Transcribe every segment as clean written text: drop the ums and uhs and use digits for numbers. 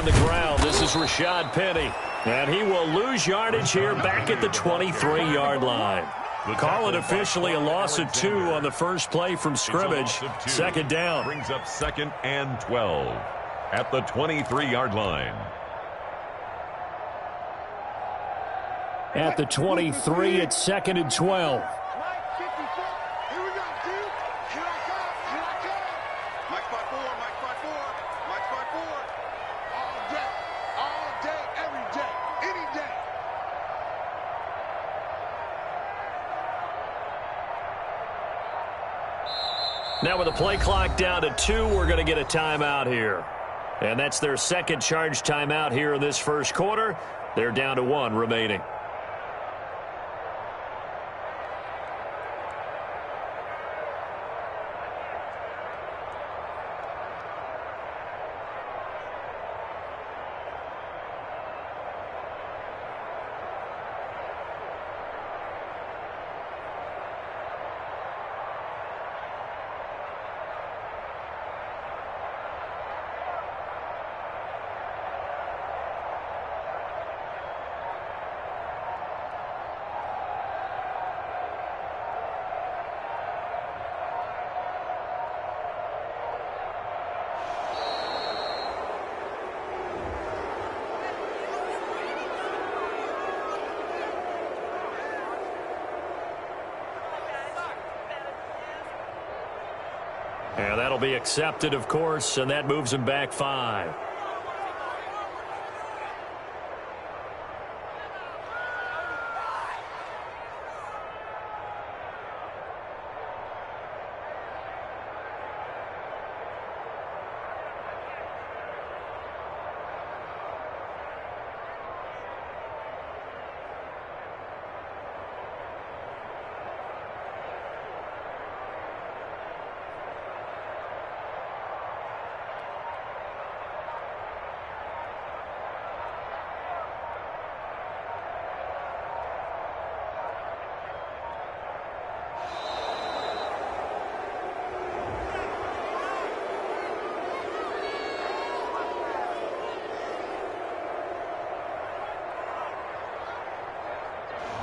the ground. This is Rashad Penny. And he will lose yardage here back at the 23-yard line. Call it officially a loss of 2 on the first play from scrimmage. Second down. Brings up 2nd and 12 at the 23-yard line. At the 23, it's 2nd and 12. Now with the play clock down to 2, we're going to get a timeout here. And that's their second charge timeout here in this first quarter. They're down to 1 remaining. And that'll be accepted, of course, and that moves him back 5.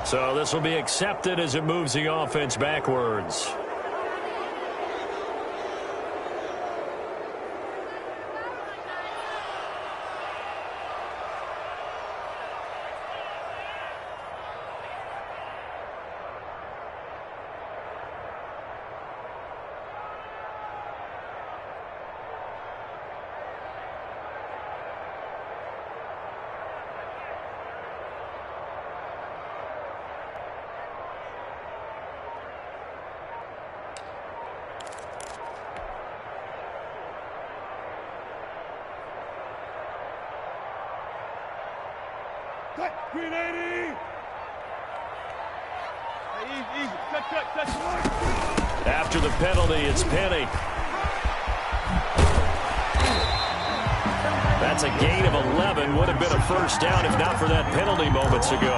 So this will be accepted as it moves the offense backwards. After the penalty, it's Penny. That's a gain of 11. Would have been a first down if not for that penalty moments ago.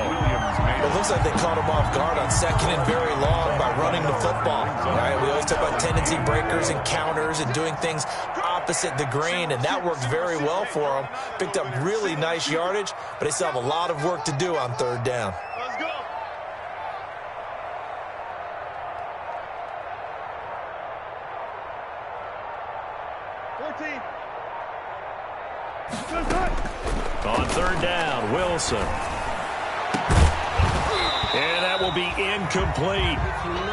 It looks like they caught him off guard on 2nd and very long by running the football. Right? We always talk about tendency breakers and counters and doing things opposite the grain, and that worked very well for them. Picked up really nice yardage, but they still have a lot of work to do on 3rd down. Let's go. On 3rd down, Wilson. And that will be incomplete.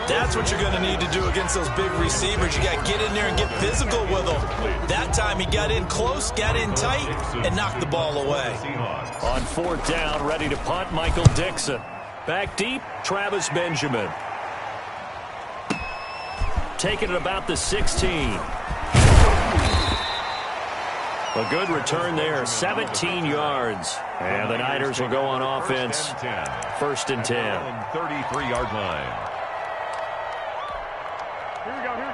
That's what you're going to need to do against those big receivers. You got to get in there and get physical with them. That time he got in close, got in tight, and knocked the ball away. On 4th down, ready to punt, Michael Dixon. Back deep, Travis Benjamin. Taking it about the 16. A good return there, 17 yards. And the Niners will go on offense. 1st and 10. 33-yard line.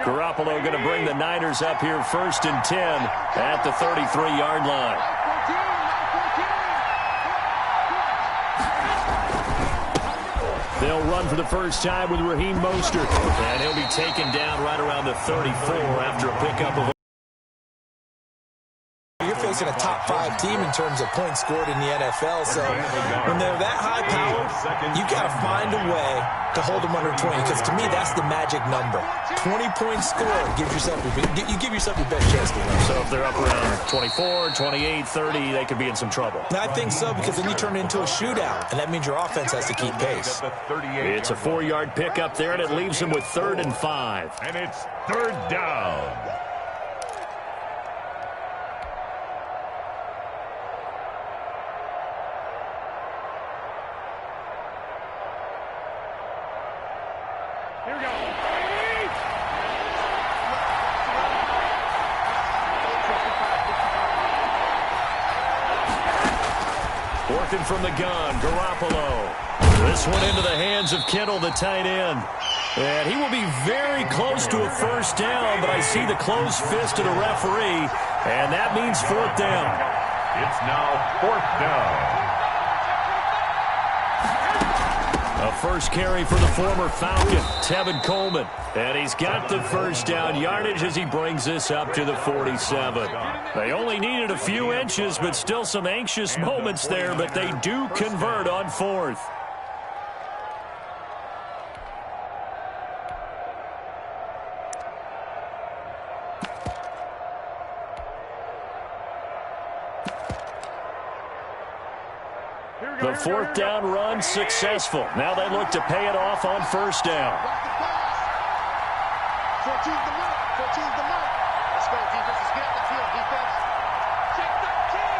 Garoppolo going to bring the Niners up here 1st and 10 at the 33-yard line. They'll run for the first time with Raheem Mostert. And he'll be taken down right around the 34 after a pickup of facing a top 5 team in terms of points scored in the NFL. So when they're that high-powered, you got to find a way to hold them under 20, because to me, that's the magic number. 20 points scored, you give yourself your best chance to win. So if they're up around 24, 28, 30, they could be in some trouble. And I think so, because then you turn it into a shootout, and that means your offense has to keep pace. It's a 4-yard pickup there, and it leaves them with 3rd and 5. And it's 3rd down. Here we go. 4th from the gun, Garoppolo. This one into the hands of Kittle, the tight end. And he will be very close to a 1st down, but I see the closed fist of the referee, and that means 4th down. It's now 4th down. A first carry for the former Falcon, Tevin Coleman. And he's got the 1st down yardage as he brings this up to the 47. They only needed a few inches, but still some anxious moments there, but they do convert on 4th. The 4th down run successful. Now they look to pay it off on 1st down. 14's the mark. 14's the mark. Let's go, defense. Let's get the field, defense. Check 13.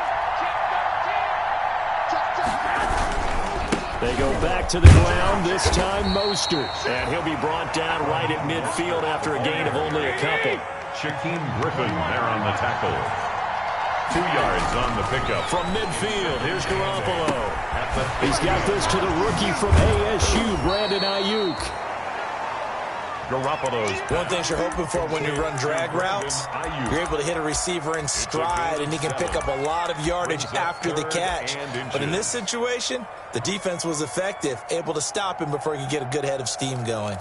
Check 13. They go back to the ground, this time Mostert. And he'll be brought down right at midfield after a gain of only a couple. Shaquem Griffin there on the tackle. 2 yards on the pickup. From midfield, here's Garoppolo. He's got this to the rookie from ASU, Brandon Ayuk. Garoppolo's One thing you're hoping for when you run drag routes, you're able to hit a receiver in stride, and he can pick up a lot of yardage after the catch. But in this situation, the defense was effective, able to stop him before he could get a good head of steam going.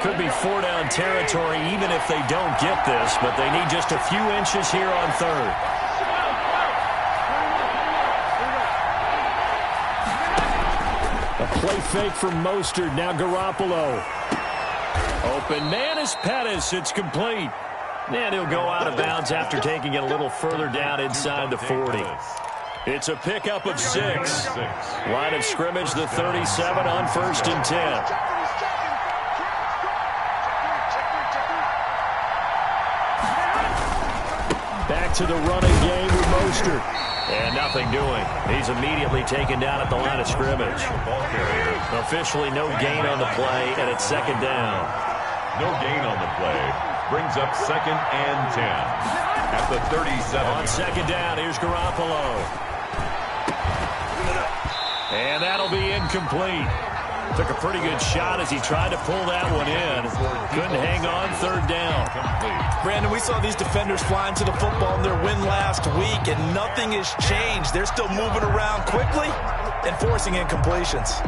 Could be 4-down territory even if they don't get this, but they need just a few inches here on 3rd. A play fake from Mostert, now Garoppolo. Open man is Pettis, it's complete. And he'll go out of bounds after taking it a little further down inside the 40. It's a pickup of 6. Line of scrimmage, the 37 on 1st and 10. Back to the running game with Mostert. And nothing doing. He's immediately taken down at the line of scrimmage. Officially no gain on the play, and it's 2nd down. no gain on the play. Brings up 2nd and 10 at the 37. On 2nd down, here's Garoppolo. And that'll be incomplete. Took a pretty good shot as he tried to pull that one in. Couldn't hang on, 3rd down. Brandon, we saw these defenders flying to the football in their win last week, and nothing has changed. They're still moving around quickly and forcing incompletions.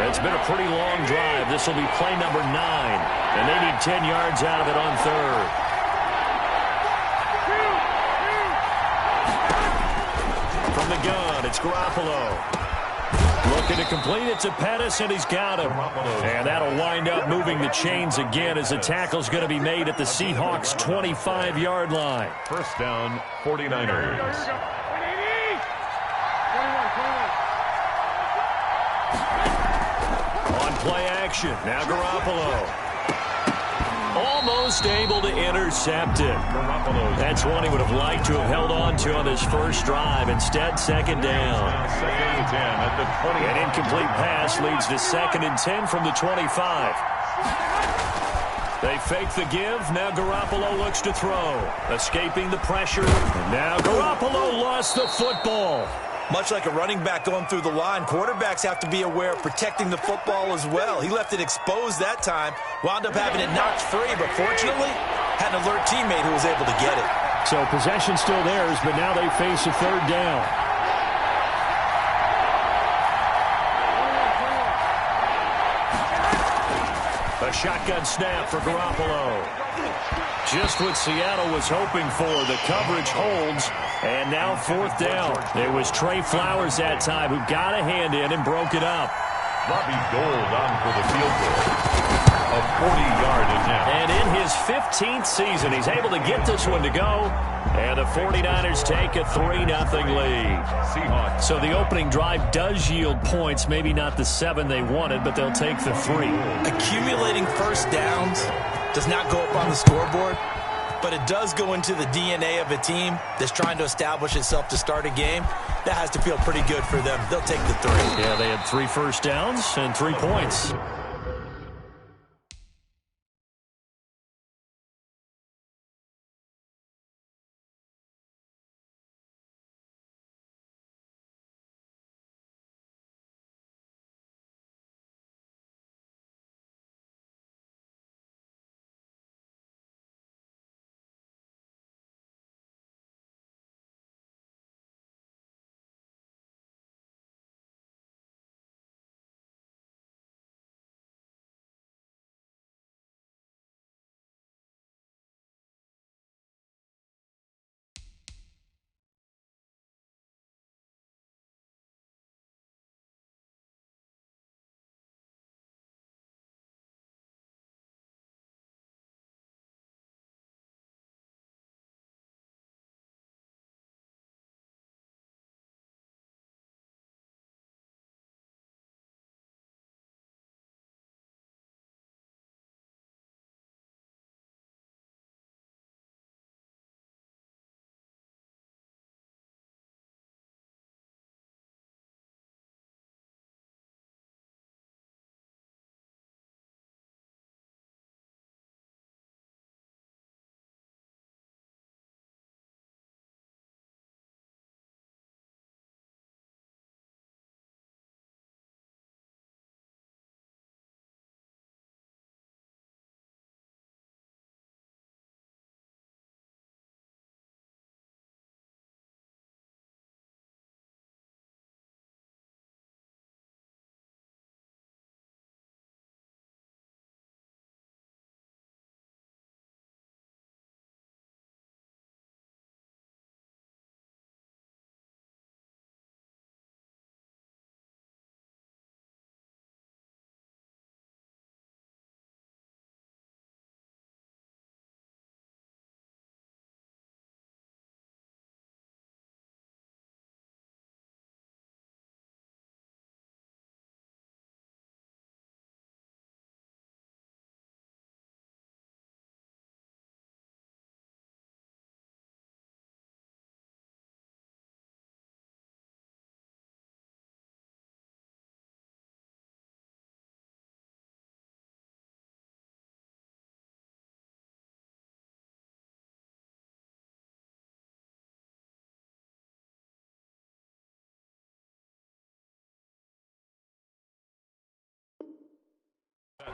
It's been a pretty long drive. This will be play number 9, and they need 10 yards out of it on 3rd. From the gun, it's Garoppolo. Looking to complete it to Pettis, and he's got him. And that'll wind up moving the chains again as the tackle's going to be made at the Seahawks' 25-yard line. First down, 49ers. On play action, now Garoppolo. Almost able to intercept it. That's one he would have liked to have held on to on his first drive. Instead, 2nd down. 2nd and 10 at the 20. An incomplete pass leads to 2nd and 10 from the 25. They fake the give. Now Garoppolo looks to throw. Escaping the pressure. And now Garoppolo lost the football. Much like a running back going through the line, quarterbacks have to be aware of protecting the football as well. He left it exposed that time, wound up having it knocked free, but fortunately, had an alert teammate who was able to get it. So possession still theirs, but now they face a 3rd down. A shotgun snap for Garoppolo. Just what Seattle was hoping for. The coverage holds, and now 4th down. It was Trey Flowers that time who got a hand in and broke it up. Robbie Gould on for the field goal. A 40-yard attempt. And in his 15th season, he's able to get this one to go. And the 49ers take a 3-0 lead. Seahawks. So the opening drive does yield points. Maybe not the 7 they wanted, but they'll take the 3. Accumulating first downs does not go up on the scoreboard, but it does go into the DNA of a team that's trying to establish itself to start a game. That has to feel pretty good for them. They'll take the 3. Yeah, they had 3 first downs and 3 points.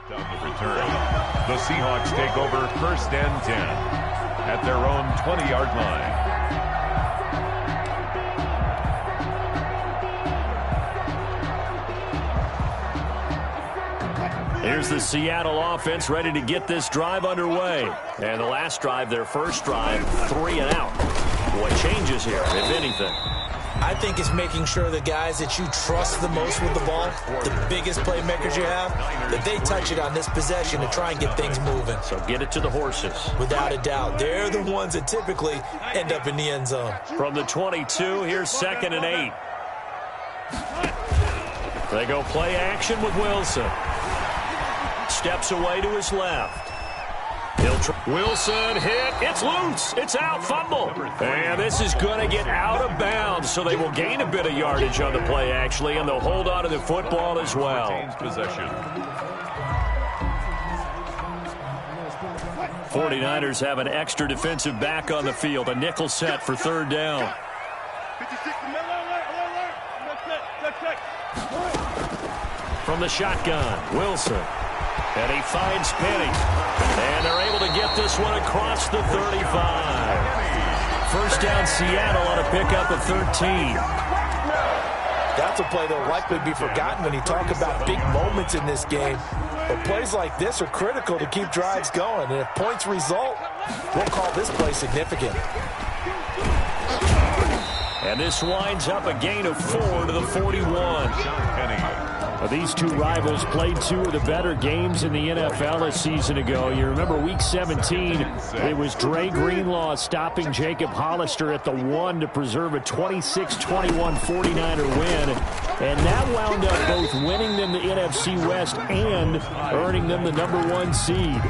On the return, the Seahawks take over 1st and 10 at their own 20-yard line. Here's the Seattle offense ready to get this drive underway. And the last drive, their first drive, 3 and out. What changes here, if anything? I think it's making sure the guys that you trust the most with the ball, the biggest playmakers you have, that they touch it on this possession to try and get things moving. So get it to the horses. Without a doubt. They're the ones that typically end up in the end zone. From the 22, here's 2nd and 8. They go play action with Wilson. Steps away to his left. Wilson hit. It's loose. It's out. Fumble. And this is going to get out of bounds, so they will gain a bit of yardage on the play, actually, and they'll hold on to the football as well. Possession. 49ers have an extra defensive back on the field. A nickel set for 3rd down. From the shotgun, Wilson. And he finds Penny. And they're able to get this one across the 35. 1st down Seattle on a pickup of 13. That's a play that will likely be forgotten when you talk about big moments in this game. But plays like this are critical to keep drives going. And if points result, we'll call this play significant. And this winds up a gain of 4 to the 41. These two rivals played two of the better games in the NFL a season ago. You remember Week 17, it was Dre Greenlaw stopping Jacob Hollister at the 1 to preserve a 26-21 49er win. And that wound up both winning them the NFC West and earning them the #1 seed.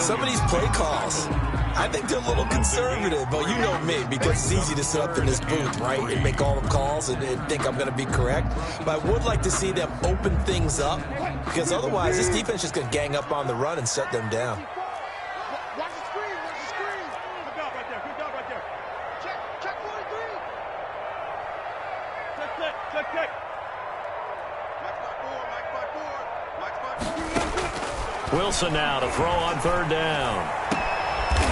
Some of these play calls, I think they're a little conservative, but you know me, because it's easy to sit up in this booth, right, and make all the calls and think I'm going to be correct. But I would like to see them open things up, because otherwise this defense is just going to gang up on the run and shut them down. Watch the screen, watch the screen. Good job right there, good job right there. Check 43. Check. Wilson now to throw on 3rd down.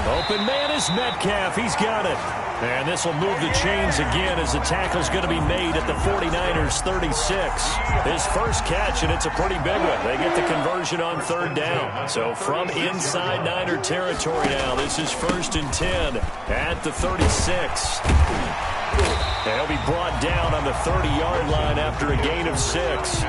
Open man is Metcalf. He's got it. And this will move the chains again as the tackle's going to be made at the 49ers 36. His first catch, and it's a pretty big one. They get the conversion on 3rd down. So from inside Niner territory now, this is 1st and 10 at the 36. They'll be brought down on the 30-yard line after a gain of 6.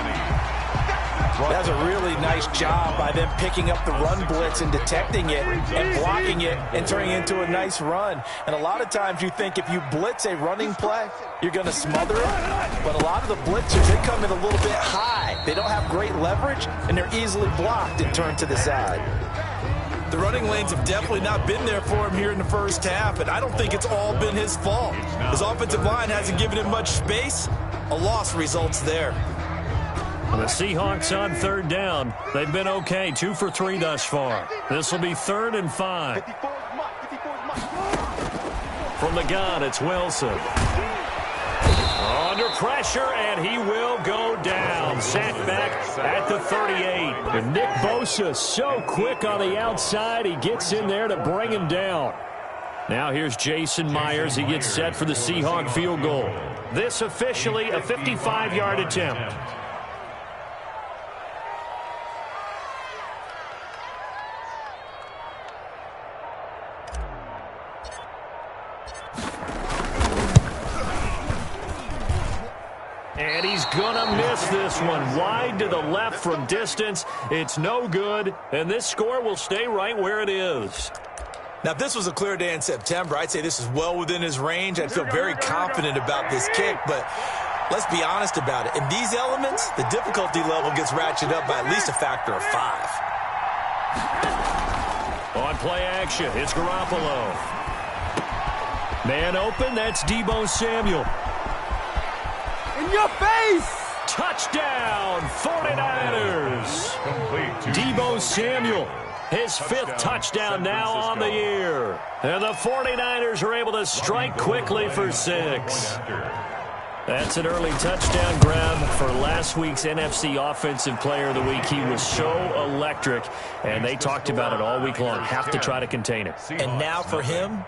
That's a really nice job by them picking up the run blitz and detecting it and blocking it and turning it into a nice run. And a lot of times you think if you blitz a running play, you're going to smother it. But a lot of the blitzers, they come in a little bit high. They don't have great leverage, and they're easily blocked and turned to the side. The running lanes have definitely not been there for him here in the first half, and I don't think it's all been his fault. His offensive line hasn't given him much space. A loss results there. The Seahawks on 3rd down. They've been okay, 2 for 3 thus far. This will be 3rd and 5. From the gun, it's Wilson. Under pressure, and he will go down. Sacked back at the 38. And Nick Bosa so quick on the outside. He gets in there to bring him down. Now here's Jason Myers. He gets set for the Seahawk field goal. This officially a 55-yard attempt. And he's going to miss this one. Wide to the left from distance. It's no good. And this score will stay right where it is. Now, if this was a clear day in September, I'd say this is well within his range. I'd feel very confident about this kick. But let's be honest about it. In these elements, the difficulty level gets ratcheted up by at least a factor of 5. On play action, it's Garoppolo. Man open, that's Deebo Samuel. In your face! Touchdown, 49ers. Deebo Samuel, his 5th touchdown now on the year. And the 49ers are able to strike quickly for 6. That's an early touchdown grab for last week's NFC Offensive Player of the Week. He was so electric, and they talked about it all week long. Have to try to contain it. And now for him,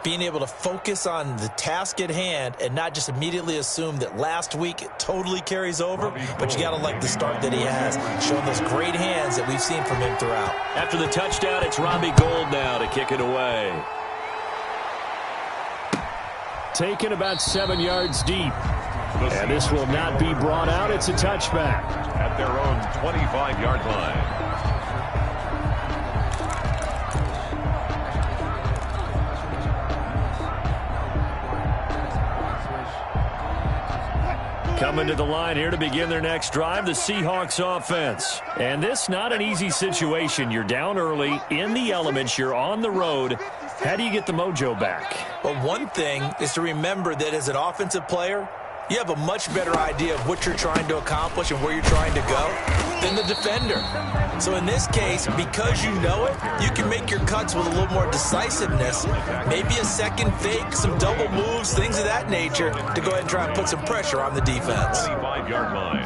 being able to focus on the task at hand and not just immediately assume that last week it totally carries over, but you got to like the start that he has, showing those great hands that we've seen from him throughout. After the touchdown, it's Robbie Gould now to kick it away. Taken about 7 yards deep. And this will not be brought out. It's a touchback. At their own 25-yard line. Coming to the line here to begin their next drive, the Seahawks offense. And this not an easy situation. You're down early, in the elements, you're on the road. How do you get the mojo back? Well, one thing is to remember that as an offensive player, you have a much better idea of what you're trying to accomplish and where you're trying to go than the defender. So in this case, because you know it, you can make your cuts with a little more decisiveness, maybe a second fake, some double moves, things of that nature, to go ahead and try and put some pressure on the defense. 25-yard line.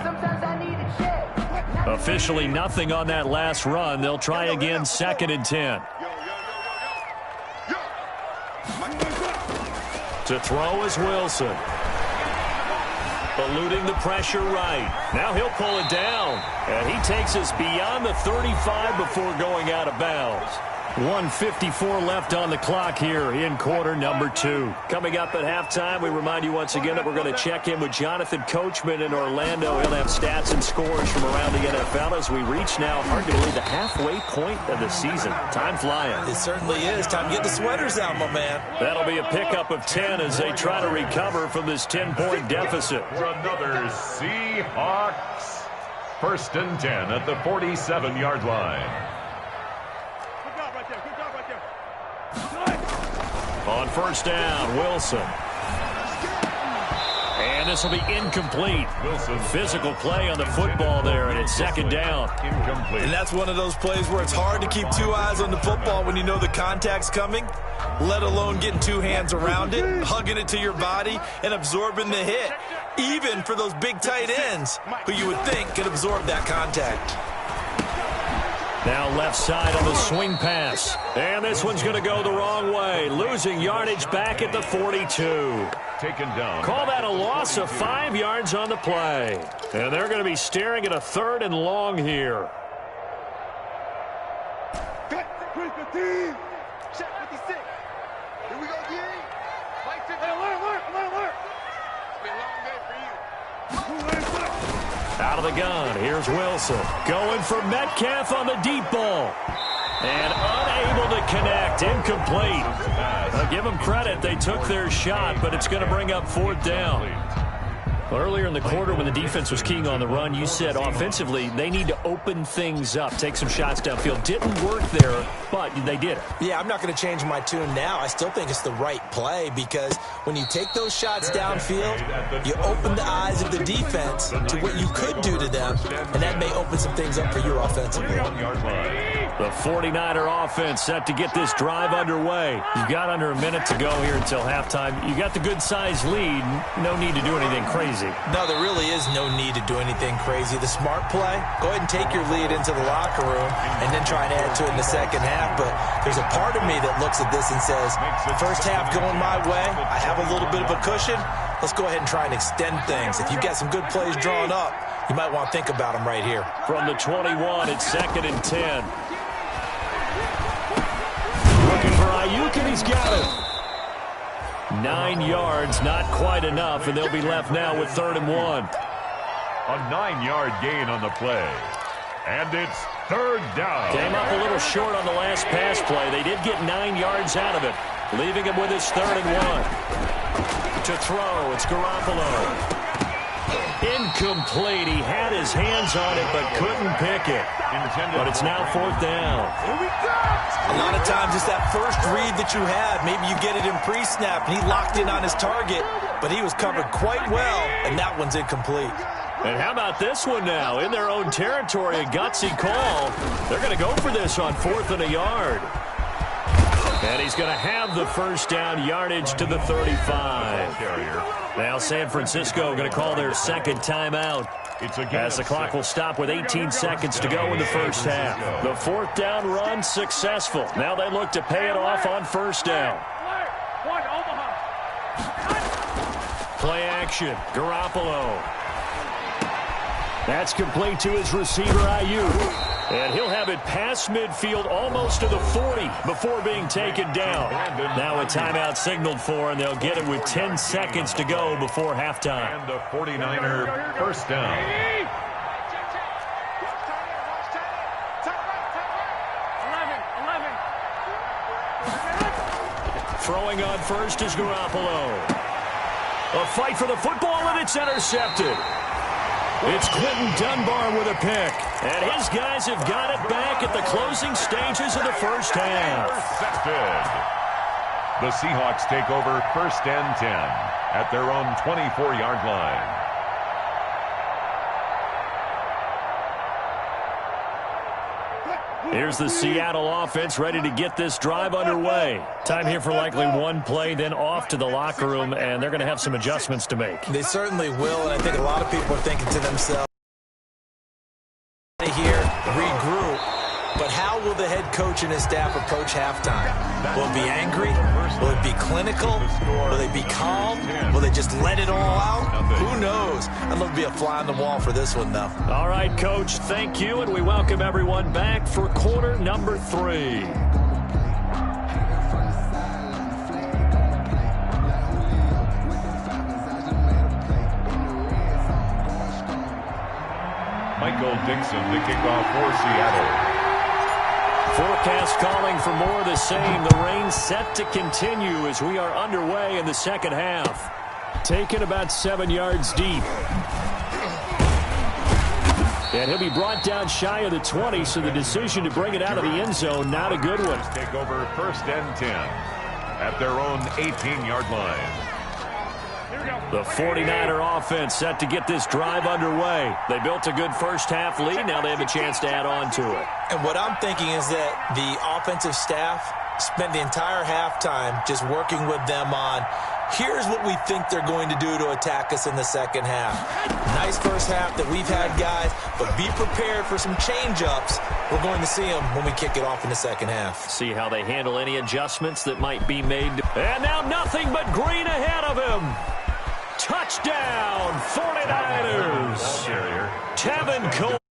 Officially nothing on that last run. They'll try again, 2nd and 10. To throw is Wilson. eluding the pressure right. Now he'll pull it down, and he takes us beyond the 35 before going out of bounds. 1:54 left on the clock here in quarter number 2. Coming up at halftime, we remind you once again that we're going to check in with Jonathan Coachman in Orlando. He'll have stats and scores from around the NFL as we reach now, hard to believe, the halfway point of the season. Time flying. It certainly is. Time to get the sweaters out, my man. That'll be a pickup of 10 as they try to recover from this 10-point deficit. For another Seahawks. 1st and 10 at the 47-yard line. On 1st down, Wilson. And this will be incomplete. Wilson. Physical play on the football there, and it's 2nd down. Incomplete. And that's one of those plays where it's hard to keep 2 eyes on the football when you know the contact's coming, let alone getting 2 hands around it, hugging it to your body, and absorbing the hit, even for those big tight ends who you would think could absorb that contact. Now left side on the swing pass. And this one's going to go the wrong way. Losing yardage back at the 42. Taken down. Call that a loss of 5 yards on the play. And they're going to be staring at a 3rd and long here. Set 56. Here we go, D. Alert. It's been a long day for you. Out of the gun, here's Wilson. Going for Metcalf on the deep ball. And unable to connect, incomplete. I'll give them credit, they took their shot, but it's going to bring up 4th down. Earlier in the quarter when the defense was keying on the run, you said offensively they need to open things up, take some shots downfield. Didn't work there, but they did it. Yeah, I'm not going to change my tune now. I still think it's the right play because when you take those shots downfield, you open the eyes of the defense to what you could do to them, and that may open some things up for you offensively. The 49er offense set to get this drive underway. You've got under a minute to go here until halftime. You got the good-sized lead. No need to do anything crazy. No, there really is no need to do anything crazy. The smart play, go ahead and take your lead into the locker room and then try and add to it in the second half. But there's a part of me that looks at this and says, first half going my way, I have a little bit of a cushion. Let's go ahead and try and extend things. If you've got some good plays drawn up, you might want to think about them right here. From the 21, it's 2nd and 10. Looking for Ayuk, and he's got it. 9 yards, not quite enough, and they'll be left now with 3rd and 1. A 9-yard gain on the play. And it's 3rd down. Came up a little short on the last pass play. They did get 9 yards out of it, leaving him with his 3rd and 1. To throw, it's Garoppolo. Incomplete. He had his hands on it but couldn't pick it. But it's now 4th down. A lot of times it's that first read that you have. Maybe you get it in pre-snap and he locked in on his target, but he was covered quite well, and that one's incomplete. And how about this one now? In their own territory, a gutsy call. They're going to go for this on 4th and a yard. And he's going to have the 1st down, yardage to the 35. Now San Francisco going to call their 2nd timeout as the clock will stop with 18 seconds to go in the 1st half. The 4th down run successful. Now they look to pay it off on 1st down. Play action. Garoppolo. That's complete to his receiver, Ayuk. And he'll have it past midfield almost to the 40 before being taken down. Now a timeout signaled for, and they'll get it with 10 seconds to go before halftime. And the 49er 1st down. Throwing on first is Garoppolo. A fight for the football, and it's intercepted. It's Quentin Dunbar with a pick. And his guys have got it back at the closing stages of the 1st half. Intercepted. The Seahawks take over 1st and 10 at their own 24-yard line. Here's the Seattle offense ready to get this drive underway. Time here for likely one play, then off to the locker room, and they're going to have some adjustments to make. They certainly will, and I think a lot of people are thinking to themselves, here, regroup, but how will the head coach and his staff approach halftime? Will it be angry? Will it be clinical? Will they be calm? Will they just let it all out? Who knows? I'd love to be a fly on the wall for this one, though. All right, Coach, thank you, and we welcome everyone back for quarter number 3. Michael Dixon to kick off for Seattle. Forecast calling for more of the same. The rain set to continue as we are underway in the second half. Taken about 7 yards deep. And he'll be brought down shy of the 20, so the decision to bring it out of the end zone, not a good one. Take over 1st and 10 at their own 18-yard line. The 49er offense set to get this drive underway. They built a good first half lead. Now they have a chance to add on to it. And what I'm thinking is that the offensive staff spent the entire halftime just working with them on, here's what we think they're going to do to attack us in the second half. Nice first half that we've had, guys, but be prepared for some change-ups. We're going to see them when we kick it off in the second half. See how they handle any adjustments that might be made. And now nothing but green ahead of him. Touchdown, 49ers. Tevin Cole.